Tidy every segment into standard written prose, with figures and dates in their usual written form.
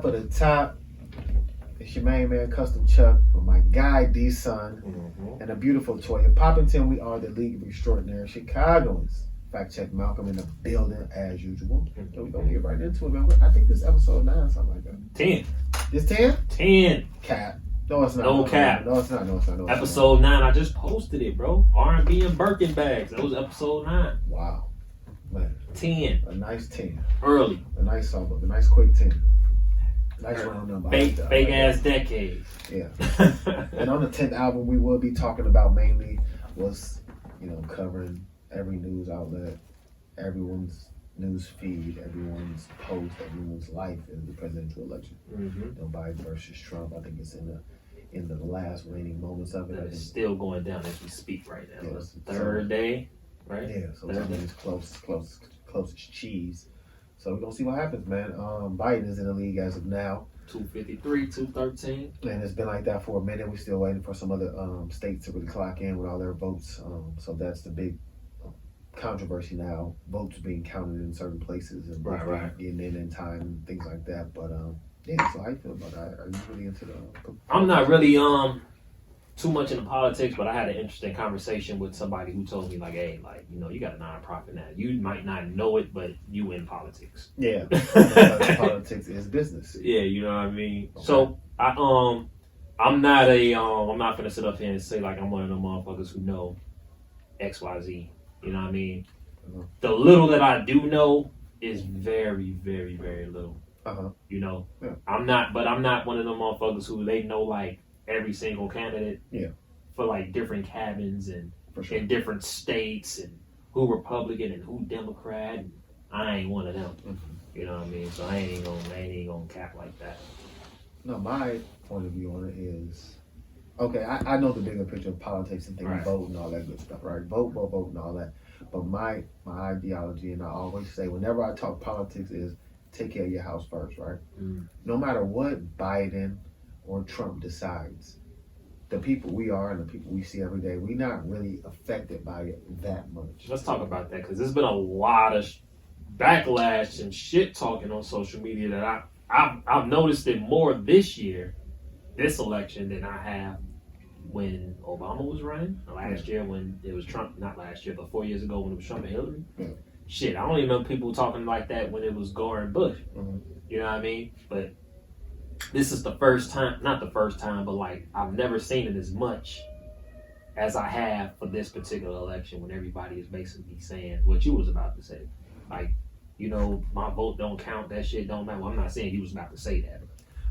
top of the top, it's your main man, Custom Chuck, with my guy, D-Son, and a beautiful Toya Poppington. We are the League of Extraordinary Chicagoans. Fact check Malcolm in the building as usual. And we're going to get right into it, man. I think this is episode 9, something like that. 10. This 10? 10. Cap. No, it's not. No cap. No, it's not. No, it's not. No, it's Episode 9. I just posted it, bro. R&B and Birkin bags. That was episode 9. Wow. Man. 10. A nice 10. Early. A nice song, a nice quick 10. Nice round number. Fake ass decade. Yeah. And on the 10th album, we will be talking about mainly was, covering every news outlet, everyone's news feed, everyone's post, everyone's life in the presidential election. Biden versus Trump. I think it's in the last waning moments of it. It's still going down as we speak right now. Yeah, it's the third day, right? Yeah, so everything's close as cheese. So we're going to see what happens, man. Biden is in the league as of now. 253, 213. And it's been like that for a minute. We're still waiting for some other states to really clock in with all their votes. So that's the big controversy now. Votes being counted in certain places and right. getting in time and things like that. But yeah, so how you feel about that? Are you really into the... I'm not really too much into politics, but I had an interesting conversation with somebody who told me hey, you got a nonprofit now. You might not know it, but you in politics. Yeah. Politics is business. Yeah, you know what I mean? Okay. So I'm not gonna sit up here and say I'm one of them motherfuckers who know XYZ. You know what I mean? Uh-huh. The little that I do know is very, very, very little. Uh-huh. Yeah. I'm not one of them motherfuckers who they know every single candidate for different cabins and in different states and who Republican and who Democrat. And I ain't one of them. Mm-hmm. You know what I mean? So I ain't gonna cap like that. No, my point of view on it is, okay, I know the bigger picture of politics and things, right. Vote and all that good stuff, right? Vote and all that. But my ideology, and I always say whenever I talk politics, is take care of your house first, right? Mm. No matter what Biden or Trump decides, the people we are and the people we see every day, we're not really affected by it that much. Let's talk about that, because there's been a lot of backlash and shit talking on social media that I've noticed it more this year, this election, than I have when Obama was running, last year when it was Trump, not last year, but 4 years ago when it was Trump and Hillary. Yeah. Shit, I don't even know people talking like that when it was Gore and Bush. Mm-hmm. You know what I mean? But this is the first time, not the first time, but I've never seen it as much as I have for this particular election, when everybody is basically saying what you was about to say. My vote don't count, that shit don't matter. Well, I'm not saying you was about to say that.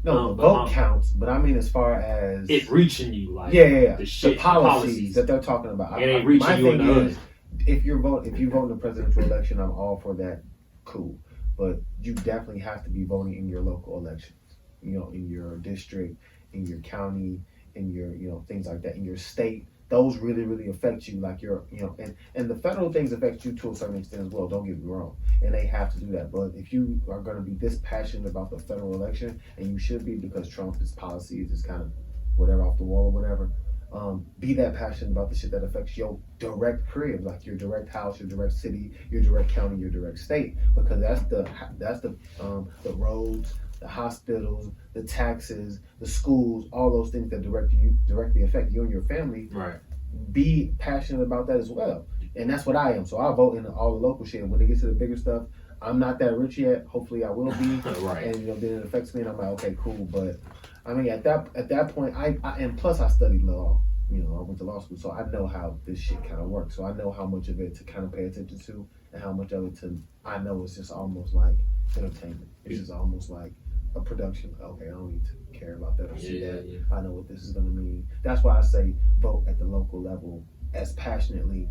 No, the vote counts, but I mean as far as... it reaching you, the policies that they're talking about. It ain't reaching you in the hood. If you vote in the presidential election, I'm all for that. Cool. But you definitely have to be voting in your local elections. In your district, in your county, in your, things like that, in your state. Those really, really affect you, and the federal things affect you to a certain extent as well, don't get me wrong. And they have to do that. But if you are going to be this passionate about the federal election, and you should be, because Trump's policies is kind of whatever, off the wall or whatever, be that passionate about the shit that affects your direct crib, your direct house, your direct city, your direct county, your direct state, because that's the roads, the hospitals, the taxes, the schools, all those things that directly affect you and your family. Right. Be passionate about that as well. And that's what I am. So I vote in all the local shit. When it gets to the bigger stuff, I'm not that rich yet. Hopefully I will be. Right. And then it affects me and I'm like, okay, cool. But I mean, at that point, I and plus I studied law. I went to law school, so I know how this shit kind of works. So I know how much of it to kind of pay attention to, and how much of it I know it's just almost like entertainment. It's just almost like a production. Okay, I don't need to care about that or see that. Yeah. I know what this is going to mean. That's why I say vote at the local level as passionately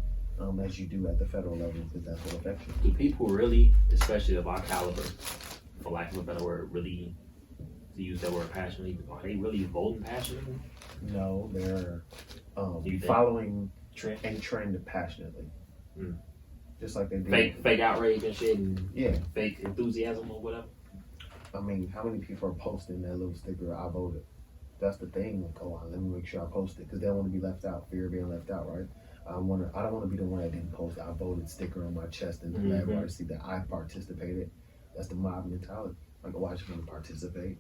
as you do at the federal level, because that's what affects you. Do people really, especially of our caliber, for lack of a better word, really, to use that word passionately, are they really voting passionately? No, they're following a trend passionately. Mm. Just like they do. Fake outrage and shit, and fake enthusiasm or whatever. I mean, how many people are posting that little sticker, I voted? That's the thing. Let me make sure I post it, because they don't want to be left out. Fear of being left out, right? I don't want to be the one that didn't post it. I voted sticker on my chest and everybody see that I participated. That's the mob mentality. Oh, I just want to participate.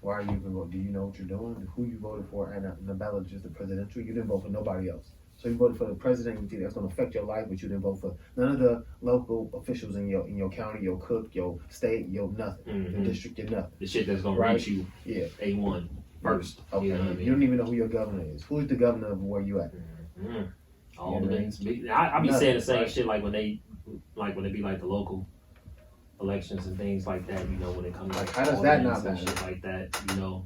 Why are you even voting? Do you know what you're doing? Who you voted for? And the ballot is just the presidential. You didn't vote for nobody else. So you voted for the president. You think that's going to affect your life, but you didn't vote for none of the local officials in your county, your cook, your state, your nothing, your district, your nothing. The shit that's gonna Right. reach you, Yeah. A1 first. Okay. You know what I mean? You don't even know who your governor is. Who is the governor of where you at? All You the know, things. I be nothing, saying the same right. shit like when they be like the local elections and things like that. You know, when it comes Like, like how does that ordinance not and matter? shit like that. You know,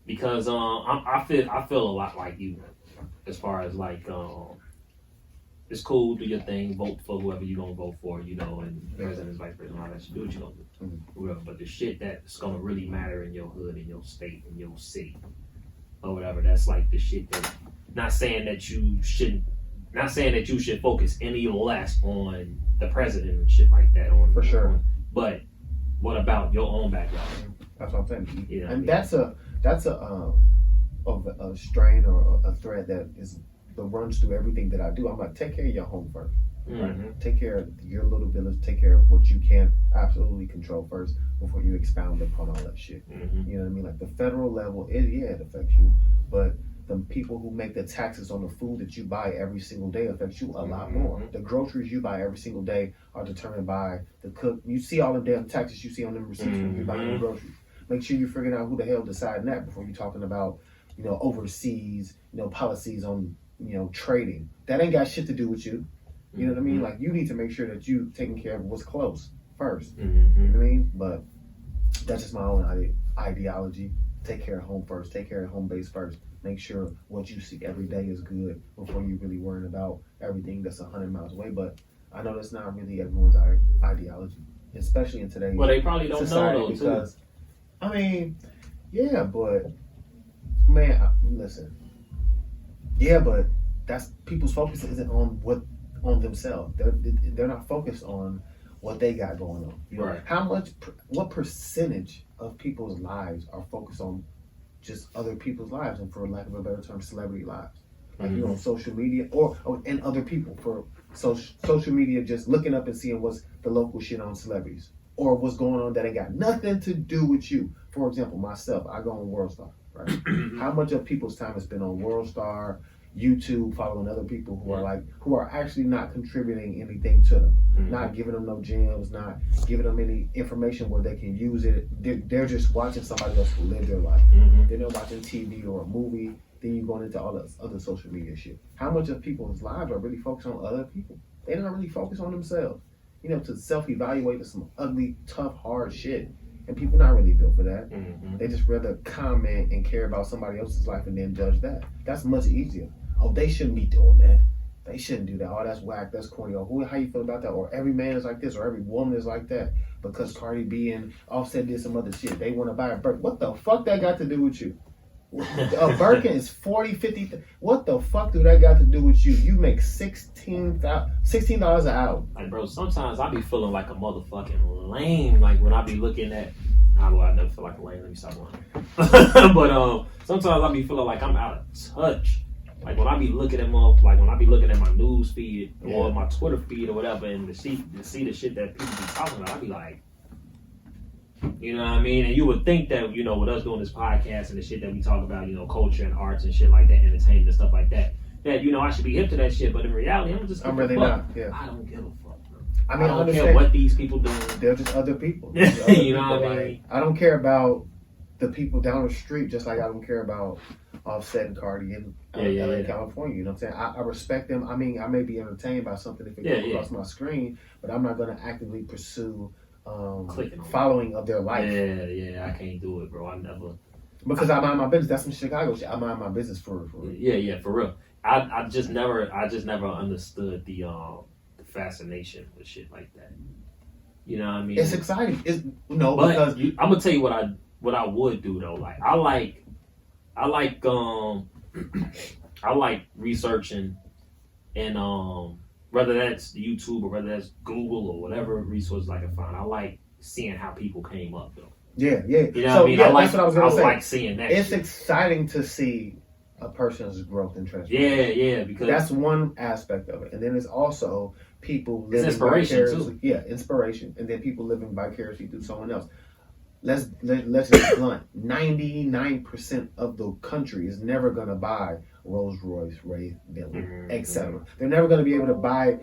because I feel a lot like you as far as like it's cool, do your thing, vote for whoever you gonna vote for, you know, and president, vice president, all that shit, do what you gonna do, whatever. But the shit that's gonna really matter in your hood, in your state, in your city, or whatever, that's like the shit that. Not saying that you should focus any less on the president and shit like that. For sure. But what about your own backyard? That's what I'm saying. You know what I And mean? that's a strain or a thread that runs through everything that I do. I'm like, take care of your home first. Right? Take care of your little village. Take care of what you can absolutely control first before you expound upon all that shit. You know what I mean? Like the federal level, it affects you, but the people who make the taxes on the food that you buy every single day affects you a lot more. The groceries you buy every single day are determined by the cook. You see all the damn taxes you see on them receipts when you buy the groceries. Make sure you're figuring out who the hell deciding that before you're talking about, overseas, policies on, trading. That ain't got shit to do with you. You know what I mean? Like, you need to make sure that you taking care of what's close first. You know what I mean? But that's just my own ideology. Take care of home first. Take care of home base first. Make sure what you see every day is good before you really worrying about everything that's 100 miles away. But I know that's not really everyone's ideology, especially in today's Well, they probably don't society, know though, because, I mean, yeah, but man, listen, yeah, but that's people's focus isn't on themselves. They're not focused on what they got going on. Right. What percentage of people's lives are focused on just other people's lives, and for lack of a better term, celebrity lives? Like, on social media or and other people for social media, just looking up and seeing what's the local shit on celebrities or what's going on that ain't got nothing to do with you. For example, myself, I go on WorldStar, right? How much of people's time has been on WorldStar, YouTube, following other people who are actually not contributing anything to them, not giving them no gems, not giving them any information where they can use it. They're just watching somebody else live their life. They're not watching TV or a movie. Then you're going into all this other social media shit. How much of people's lives are really focused on other people? They're not really focused on themselves. To self-evaluate is some ugly, tough, hard shit. And people not really built for that. They just rather comment and care about somebody else's life and then judge that. That's much easier. Oh, they shouldn't be doing that. They shouldn't do that. Oh, that's whack. That's corny. Or how you feel about that? Or every man is like this, or every woman is like that. Because Cardi B and Offset did some other shit. They want to buy a Birkin. What the fuck that got to do with you? A Birkin is 40, 50. What the fuck do that got to do with you? You make $16 an hour. Like, bro, sometimes I be feeling like a motherfucking lame. Like, when I be looking at, I never feel like a lame. Let me stop lying. But sometimes I be feeling like I'm out of touch. Like, when I be looking at my news feed or my Twitter feed or whatever, and to see the shit that people be talking about, I be like, you know what I mean? And you would think that, with us doing this podcast and the shit that we talk about, culture and arts and shit like that, entertainment and stuff like that, that, I should be hip to that shit. But in reality, I'm really not. Yeah. I don't give a fuck, bro. I mean, I don't care what these people doing. They're just other people. You know what I mean? I don't care about the people down the street, just like I don't care about Offset and Cardi in LA, California. You know what I'm saying? I respect them. I mean, I may be entertained by something if it comes across my screen, but I'm not going to actively pursue following of their life. Yeah, I can't do it, bro. I never. Because I mind my business. That's some Chicago shit. I mind my business for real. Yeah, for real. I just never understood the fascination with shit like that. You know what I mean? It's exciting. Because I'm gonna tell you what I would do though. Like I like researching and whether that's YouTube or whether that's Google or whatever resources I can find. I like seeing how people came up though. Yeah. You know what I mean? That's what I was gonna say. I like seeing that. It's shit. exciting to see a person's growth and transformation. Yeah, because that's one aspect of it. And then there's also people living inspiration vicariously. too. Yeah, inspiration. And then people living vicariously through someone else. let's just blunt. 99% of the country is never gonna buy Rolls Royce, Wraith, Bentley, etc. They're never gonna be able to buy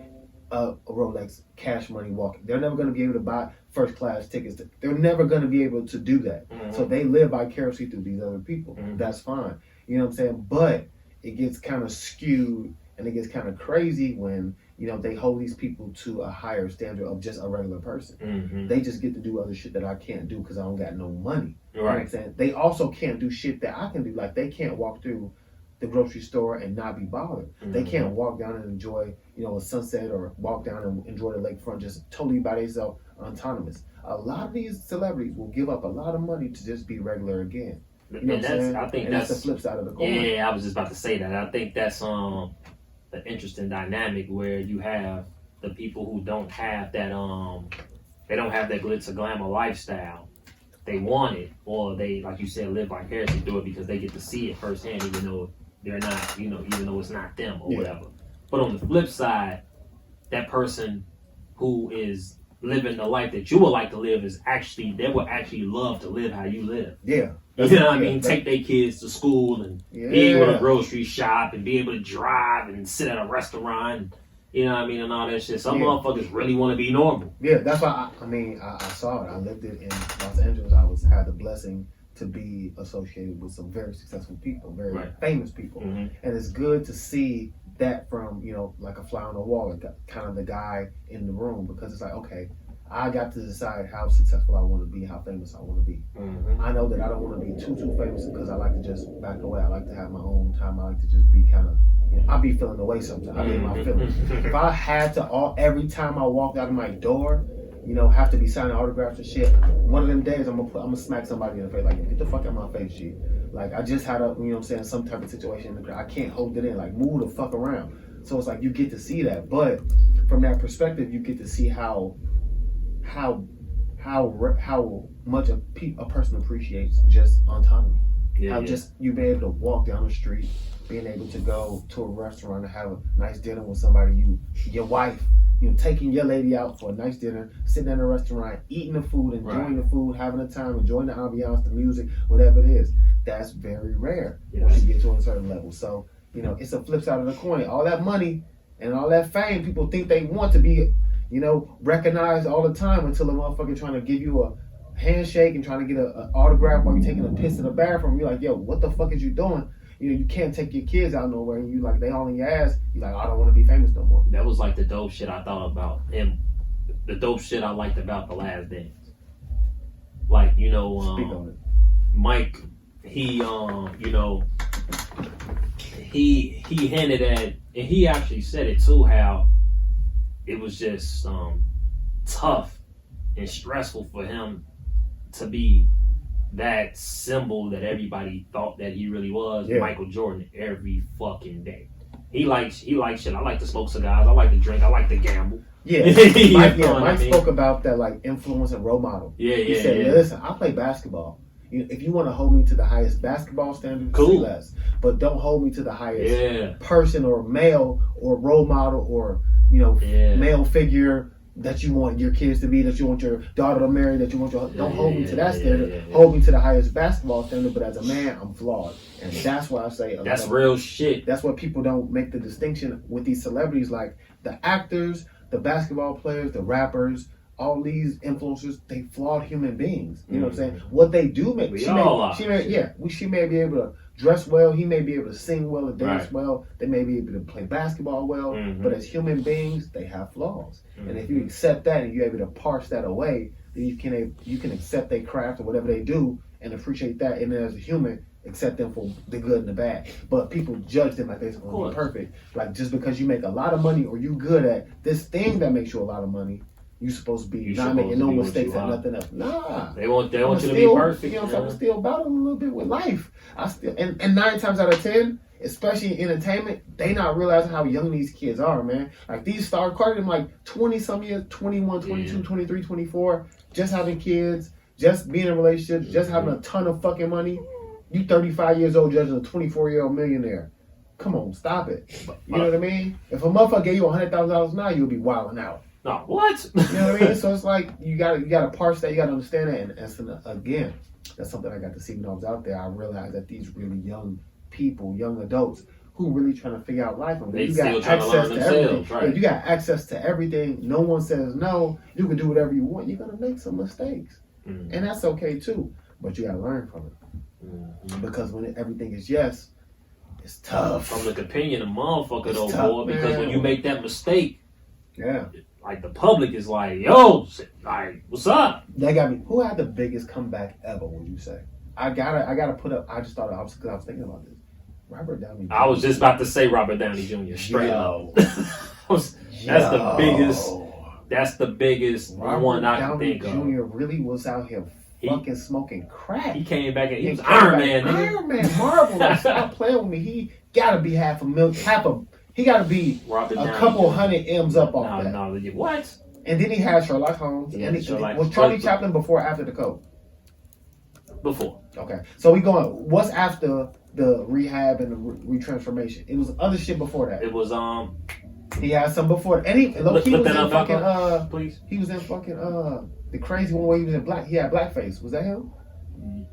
a Rolex cash money walking. They're never going to be able to buy first class tickets. They're never going to be able to do that. So they live vicariously through these other people. That's fine. You know what I'm saying? But it gets kind of skewed and it gets kind of crazy when, you know, they hold these people to a higher standard of just a regular person. They just get to do other shit that I can't do because I don't got no money. You know what I'm saying? They also can't do shit that I can do. Like, they can't walk through the grocery store and not be bothered. They can't walk down and enjoy, you know, a sunset or walk down and enjoy the lakefront just totally by themselves, autonomous. A lot of these celebrities will give up a lot of money to just be regular again. You know what I'm saying? I think and that's the flip side of the coin. Yeah, I was just about to say that. I think that's an interesting dynamic where you have the people who don't have that they don't have that glitz or glamour lifestyle. They want it, or they, like you said, live vicariously through it because they get to see it firsthand, even though they're not, you know, even though it's not them or whatever. But on the flip side, that person who is living the life that you would like to live is actually, they would actually love to live how you live. Yeah. You know what I mean? Take their kids to school and be able to grocery shop and be able to drive and sit at a restaurant. And, you know what I mean? And all that shit. Some motherfuckers really want to be normal. Yeah, that's why, I saw it. I lived it in Los Angeles. Had the blessing to be associated with some very successful people, very famous people. And it's good to see that from, you know, like a fly on the wall, like kind of the guy in the room, because it's like, okay, I got to decide how successful I want to be, how famous I want to be. I know that I don't want to be too famous because I like to just back away. I like to have my own time. I like to just be kind of, you know, I be feeling away sometimes. I be in my feelings. If I had to, every time I walked out of my door, you know, have to be signing autographs and shit, one of them days I'm gonna smack somebody in the face, like, get the fuck out of my face, G. Like, I just had a, you know what I'm saying, some type of situation in the crowd. I can't hold it in, like, move the fuck around. So it's like, you get to see that. But from that perspective, you get to see how much a person appreciates just autonomy. How just you being able to walk down the street, being able to go to a restaurant and have a nice dinner with somebody, your wife, you know, taking your lady out for a nice dinner, sitting in a restaurant, eating the food, enjoying the food, having a time, enjoying the ambiance, the music, whatever it is. That's very rare once you get to a certain level. So, you know, it's a flip side of the coin. All that money and all that fame, people think they want to be, you know, recognized all the time until a motherfucker trying to give you a handshake and trying to get an autograph while you're taking a piss in the bathroom. You're like, yo, what the fuck is you doing? You know, you can't take your kids out nowhere, and you like, they all in your ass. You like, I don't want to be famous no more. That was like the dope shit I thought about, and the dope shit I liked about The Last Dance. Like, you know, Speak on it. Mike, he, you know, he hinted at, and he actually said it too, how it was just tough and stressful for him to be that symbol that everybody thought that he really was, Michael Jordan, every fucking day. He likes shit. I like to smoke cigars. I like to drink. I like to gamble. Yeah, Mike spoke about that, like, influence and role model. He said, listen, I play basketball. If you want to hold me to the highest basketball standard, cool. Less. But don't hold me to the highest person or male or role model or, you know, male figure that you want your kids to be, that you want your daughter to marry, that you want your... Don't hold me to that standard. Hold me to the highest basketball standard, but as a man, I'm flawed. And that's why I say... That's real shit. That's why people don't make the distinction with these celebrities, like the actors, the basketball players, the rappers, all these influencers, they flawed human beings. You know what I'm saying? What they do make... She may be able to dress well, he may be able to sing well and dance well, they may be able to play basketball well, but as human beings, they have flaws. And if you accept that and you're able to parse that away, then you can accept their craft or whatever they do and appreciate that, and then as a human, accept them for the good and the bad. But people judge them like they're supposed to be perfect. Like, just because you make a lot of money or you good at this thing that makes you a lot of money, you supposed to be not making no mistakes and nothing else. Nah. They want you to be perfect. You know what I'm saying? I'm still battling a little bit with life. And 9 times out of 10, especially in entertainment, they not realizing how young these kids are, man. Like, these stars, Cardi, them like 20 some years, 21, 22, 23, 24, just having kids, just being in relationships, just having a ton of fucking money. You 35 years old judging a 24-year-old millionaire. Come on, stop it. You know what I mean? If a motherfucker gave you $100,000 now, you'll be wilding out. No, what? You know what I mean? So it's like you gotta parse that. You gotta understand that. And again, that's something I got to see when I was out there. I realized that these really young people, young adults, who really trying to figure out life. They you still got trying to access learn to themselves, everything. right? Yeah, you got access to everything. No one says no. You can do whatever you want. You're gonna make some mistakes, Mm-hmm. and that's okay too. But you gotta learn from it because when everything is yes, it's tough. Public opinion, a motherfucker It's though, tough, boy. Because man. when you make that mistake, Yeah, like the public is like, yo, like, what's up? that got me. Who had the biggest comeback ever? Would you say? I gotta put up. I just thought I was thinking about this. Robert Downey Jr. I was just about to say Robert Downey Jr. straight up. That's the biggest. That's the biggest Robert one I can Downey think of. Jr. really was out here He- fucking smoking crack. He came back and he was came Iron back, Man, nigga. Iron Man, Marvel. Like, stop playing with me. He gotta be he gotta be Robert a Downey couple Jr. hundred M's up off that. No, what? And then he had Sherlock Holmes. Yeah, and Sherlock- was Charlie but- Chaplin before or after the code? Before. Okay, so we going. What's after the rehab and the retransformation? It was other shit before that. It was He had some before, and he Look was in that up, fucking please. He was in fucking the crazy one where he was in black. He had blackface. Was that him?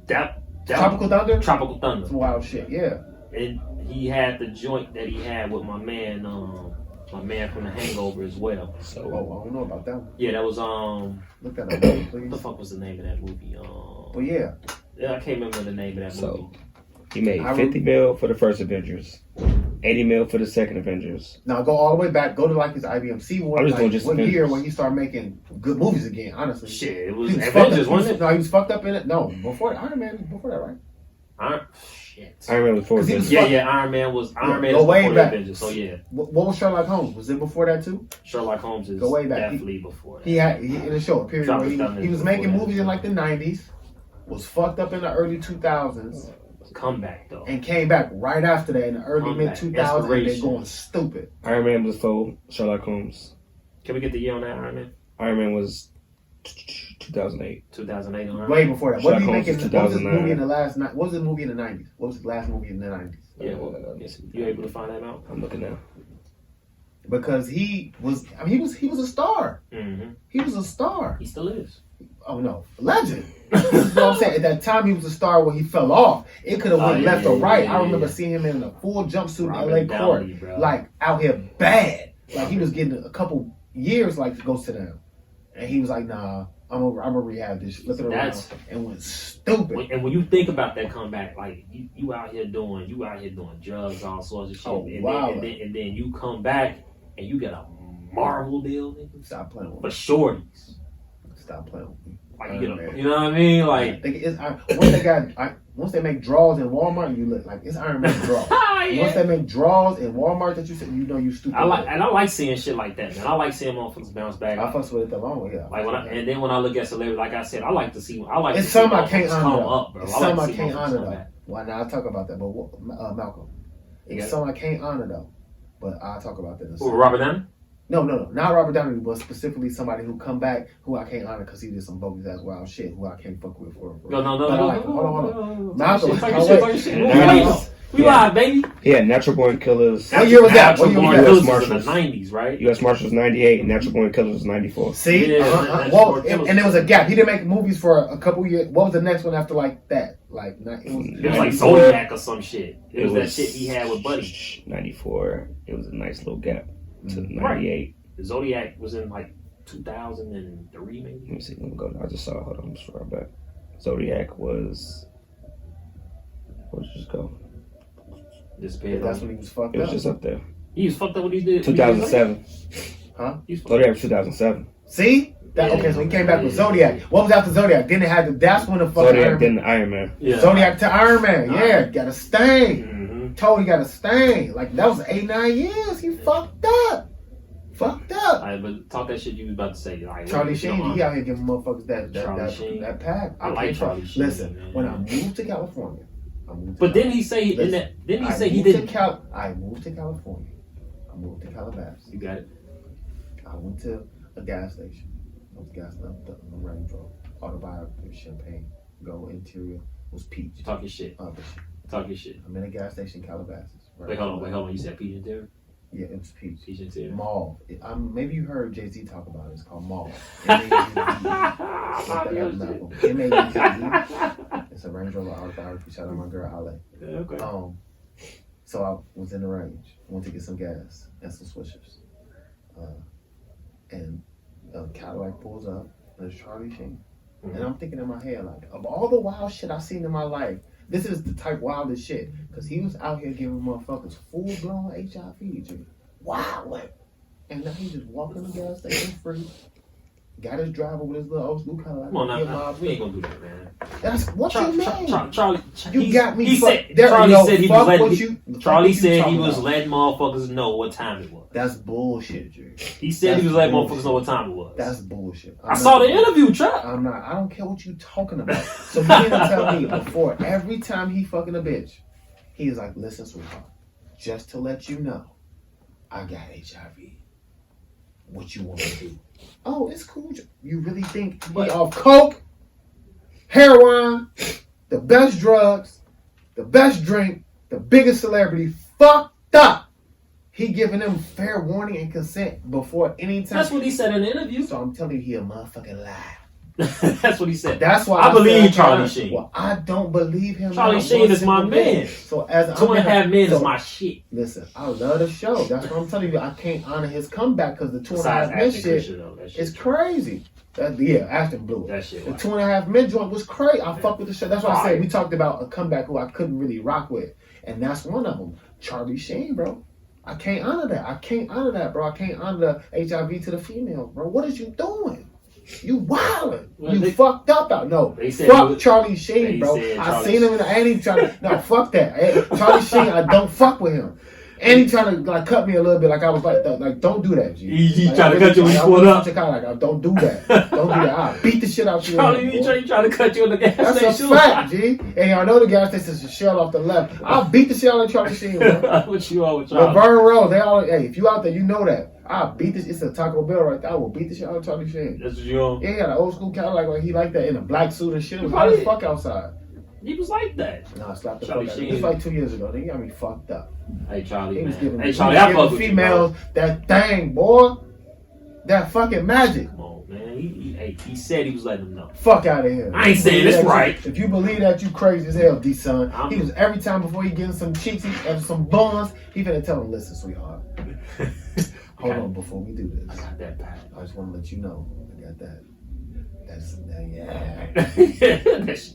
That Tropical Thunder. Tropical Thunder. Some wild shit. Yeah. And he had the joint that he had with my man from The Hangover as well. Oh, I don't know about that one. Yeah, that was Look that up, what the please. fuck was the name of that movie? But yeah, Yeah, I can't remember the name of that So, movie. He made 50 mil for the first Avengers, 80 mil for the second Avengers. now go all the way back. Go to like his IBMC one. I'm just Like, doing just what year Avengers. when he started making good movies again? Honestly, Shit, it He was fucked Avengers, up. wasn't it? No, he was fucked up in it. No, before Iron Man. Before that, right? Shit. Iron Man was for 'Cause he was Avengers. Yeah, Iron Man was go before way the back. Avengers. So yeah, What was Sherlock Holmes? Was it before that too? Sherlock Holmes is Go way back. definitely before that. He in a short period where Tropical he was Thunder making before movies that. in like the 90s, was fucked up in the early 2000s, Comeback though. and came back right after that in the early mid Comeback. 2000s, and they Inspiration. going stupid. Iron Man was for Sherlock Holmes. Can we get the year on that, Iron Man? Iron Man was 2008. 2008 on Iron Way Man? before that. What did he Sherlock make? Holmes What was was his 2009. movie in the last? What was his movie in the 90s? What was his last movie in the 90s? Yeah, well, you able to find that out? I'm looking now. Because he was a star. Mm-hmm. He was a star. He still is. Oh no, legend. You know what I'm saying? At that time, he was a star when he fell off. It could have went yeah, left or right. yeah, I remember yeah. seeing him in a full jumpsuit Robert in LA court, Downey, bro. like out here bad. Like he was getting a couple years like to go sit down, and he was like, "Nah, I'm gonna rehab this." Flip it around That's- and went stupid. And when you think about that comeback, like you out here doing drugs, all sorts of shit, Oh, and, wow. then you come back and you get a Marvel deal, nigga, Stop playing with for me. shorties. Stop playing with me. Like you get Man. you know what I mean? Like Once they make draws in Walmart, you look like it's Iron Man draw. yeah. Once they make draws in Walmart, that you said you stupid. I like seeing shit like that, man. I like seeing motherfuckers bounce back. I fucks with it the long way. Yeah. Like when I look at celebrities, like I said, I like to see. It's something I can't motherfuckers honor. come Though. up, bro. It's I like something to I see can't motherfuckers honor come though. back. Well, now I'll talk about that, but Malcolm, You it's got something I can't honor though. But I'll talk about that in a Who, second. Robert Downey? No, not Robert Downey, but specifically somebody who come back who I can't honor because he did some bogus ass wild shit who I can't fuck with for. No. But I like him. Hold on. Malcolm, Talk oh, your wait. shit. No. We live, baby. He had Natural Born Killers. What year was that? What year was Natural that? Born Killers was in the Marshals. 90s, right? U.S. Marshals 98 and Natural Born Killers was 94. See, Yeah, well, that's what and there was a gap. He didn't make movies for a couple years. What was the next one after like that? Like it was It was like 94. Zodiac or some shit. It was that shit he had with Buddy. 94. It was a nice little gap to Mhm. 98. Zodiac was in like 2003, maybe. Let me see. Let me go. I just saw. Hold on. I'm just right back. Zodiac was. Where'd it just go? Disappeared. that's when he was fucked It was up. just up there. He was fucked up when he did. 2007. Huh? He was fucked Zodiac was 2007. See? Okay, so he came back with Zodiac. What was after Zodiac? Then it had the. That's when the fucking Zodiac, Iron Man. then Iron Man. Yeah. Zodiac to Iron Man. Yeah, got a stain. Mm-hmm. Totally got a stain. Like that was 8-9 years. He fucked up. Fucked up. All right, but talk that shit you was about to say. Like, Charlie you Sheen, know, he out here giving motherfuckers Charlie Sheen. that pack. I like can't Charlie fuck- Sheen, Listen, man. when I moved to California, But didn't he say in Listen, that? Didn't he I say he moved to didn't? I moved to California. I moved to Calabasas. You got it. I went to a gas station. I was gassing up the Range Rover. Autobiography, champagne. Go interior was peach. Talk your shit. Other shit. Talk your shit. I'm in a gas station in Calabasas. Right? Wait, hold on. You said Peach and Terry? Yeah, it was peach. Peach interior. Mauve. Maybe you heard Jay-Z talk about it. It's called Mauve. M-A-U-V-E. It's a Range Rover autobiography. Shout out my girl Ale. Okay. So I was in the range. Went to get some gas and some swishers. And Cadillac pulls up. And it's Charlie Sheen. Mm-hmm. And I'm thinking in my head, like, of all the wild shit I've seen in my life, this is the type wildest shit. Because he was out here giving motherfuckers full-blown HIV. Dude. Wow. Like, and now he's just walking the gas station free. Got his driver with his little old school Cadillac. Come on now, we ain't gonna do that, man. That's what you mean. Charlie, you got me. Charlie said he was letting letting motherfuckers know what time it was. That's bullshit, Drew. He said he was letting motherfuckers know what time it was. That's bullshit. I saw the interview, Trap. I'm not. I don't care what you talking about. So you didn't tell me before every time he fucking a bitch, he's like, listen, sweetheart, just to let you know, I got HIV. What you want to do? Oh, it's cool. You really think he off coke, heroin, the best drugs, the best drink, the biggest celebrity, fucked up. He giving them fair warning and consent before any time. That's what he said in the interview. So I'm telling you, he a motherfucking lie. That's what he said. That's why I believe Charlie Sheen. Well, I don't believe him. Charlie Sheen is my man. So as 2.5 Men is my shit. Listen, I love the show. That's what I'm telling you. I can't honor his comeback because the 2.5 Men shit is crazy. Ashton blew it. That shit. The 2.5 Men joint was crazy. I fuck with the show. That's why I say we talked about a comeback who I couldn't really rock with, and that's one of them. Charlie Sheen, bro. I can't honor that. I can't honor that, bro. I can't honor the HIV to the female, bro. What is you doing? You wildin'. You fucked up out. No, fuck Charlie Sheen, bro. I seen him and he trying to. No, fuck that. Charlie Sheen, I don't fuck with him. And he trying to like cut me a little bit, like I was like don't do that, G. He like, trying to cut you when you pulled up. Like, don't do that. Don't do that. I'll beat the shit out you. Charlie, he trying to cut you in the gas station. That's a fact, G. And I know the gas station's a shell off the left. I'll beat the shit out of Charlie Sheen, bro. What you all with Charlie? Laverne Rose, they all. Hey, if you out there, you know that. I'll beat this. It's a Taco Bell right there. I will beat the shit out of Charlie Sheen. That's what you on? Yeah, he got an old school Cadillac like he like that in a black suit and shit. It was hot as fuck outside. He was like that. Nah, I slapped the Charlie fuck out. Sheen. It was like 2 years ago. They got me fucked up. Hey Charlie, He was man. giving, Hey Charlie, I fuck with females you, that thing, boy. That fucking magic. Come on, man. He said he was letting them know. Fuck out of here. I ain't saying this right. If you believe that, you crazy as hell, D-son. He was every time before he getting some cheeks, after some buns, he finna tell him, listen, sweetheart. Hold on before we do this. I got that back. I just want to let you know. I got that. That's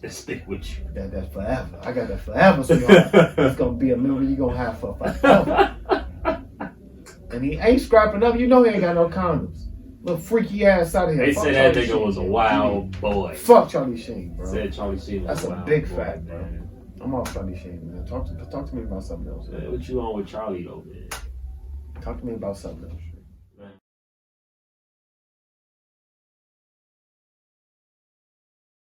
That stick with you. That's forever. I got that forever, sweetheart. It's gonna be a memory you gonna have for forever. And he ain't scrapping up. You know he ain't got no condoms. Little freaky ass out of here. They Fuck said that Charlie nigga Sheen, was a man. wild boy. Fuck Charlie Sheen, bro. Said Charlie Sheen was That's a wild big boy, fact, bro. man. I'm off Charlie Sheen, man. Talk to me about something else. What you on with Charlie though, man? Talk to me about something else.